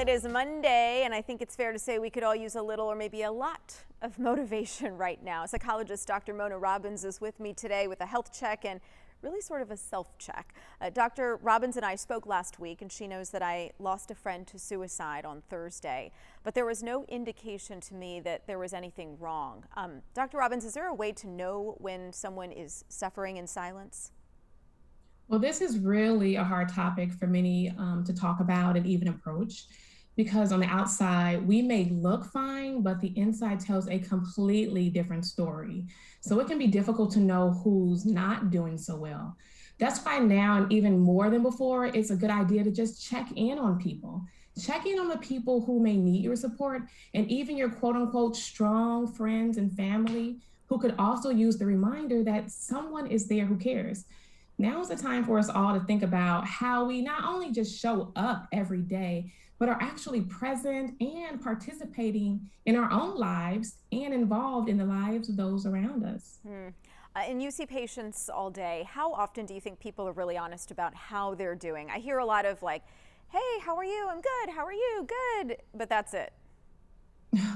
it is Monday, and I think it's fair to say we could all use a little or maybe a lot of motivation right now. Psychologist Dr. Mona Robbins is with me today with a health check and really sort of a self-check. Dr. Robbins and I spoke last week, and she knows that I lost a friend to suicide on Thursday, but there was no indication to me that there was anything wrong. Dr. Robbins, is there a way to know when someone is suffering in silence? Well, this is really a hard topic for many to talk about and even approach because on the outside, we may look fine, but the inside tells a completely different story. So it can be difficult to know who's not doing so well. That's why now, and even more than before, it's a good idea to just check in on people. Check in on the people who may need your support and even your quote unquote strong friends and family who could also use the reminder that someone is there who cares. Now is the time for us all to think about how we not only just show up every day, but are actually present and participating in our own lives and involved in the lives of those around us. And you see patients all day. How often do you think people are really honest about how they're doing? I hear a lot of like, hey, how are you? I'm good. How are you? Good. But that's it.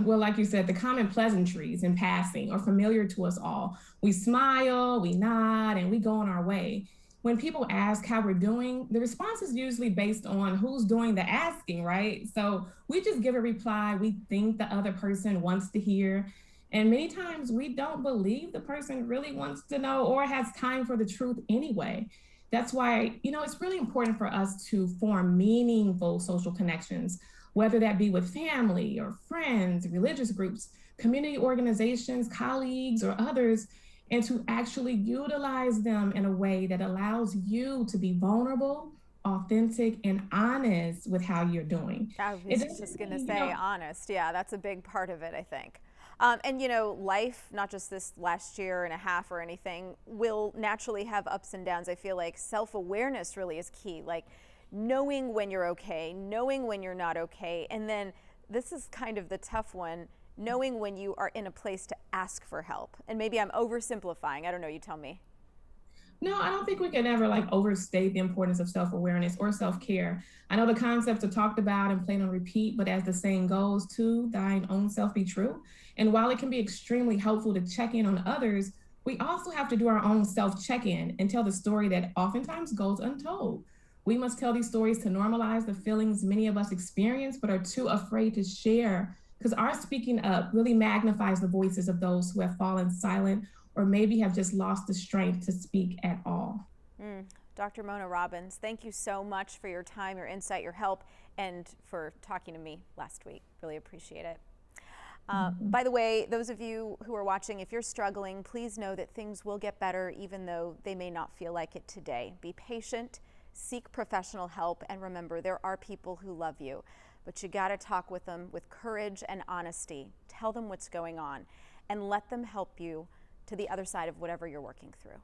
Well, like you said, the common pleasantries in passing are familiar to us all. We smile, we nod, and we go on our way. When people ask how we're doing, the response is usually based on who's doing the asking, right? So we just give a reply we think the other person wants to hear. And many times we don't believe the person really wants to know or has time for the truth anyway. That's why, it's really important for us to form meaningful social connections, whether that be with family or friends, religious groups, community organizations, colleagues, or others, and to actually utilize them in a way that allows you to be vulnerable, authentic, and honest with how you're doing. I It was just doesn't going to mean, say honest. Yeah, that's a big part of it, I think. And life, not just this last year and a half or anything, will naturally have ups and downs. I feel like self-awareness really is key. Like knowing when you're okay, knowing when you're not okay. And then this is kind of the tough one, knowing when you are in a place to ask for help. And maybe I'm oversimplifying. I don't know, you tell me. No, I don't think we can ever like overstate the importance of self-awareness or self-care. I know the concepts are talked about and played on repeat, but as the saying goes, to thine own self be true. And while it can be extremely helpful to check in on others, we also have to do our own self-check-in and tell the story that oftentimes goes untold. We must tell these stories to normalize the feelings many of us experience, but are too afraid to share because our speaking up really magnifies the voices of those who have fallen silent or maybe have just lost the strength to speak at all. Dr. Mona Robbins, thank you so much for your time, your insight, your help, and for talking to me last week. Really appreciate it. By the way, those of you who are watching, if you're struggling, please know that things will get better even though they may not feel like it today. Be patient, seek professional help, and remember there are people who love you, but you got to talk with them with courage and honesty. Tell them what's going on and let them help you to the other side of whatever you're working through.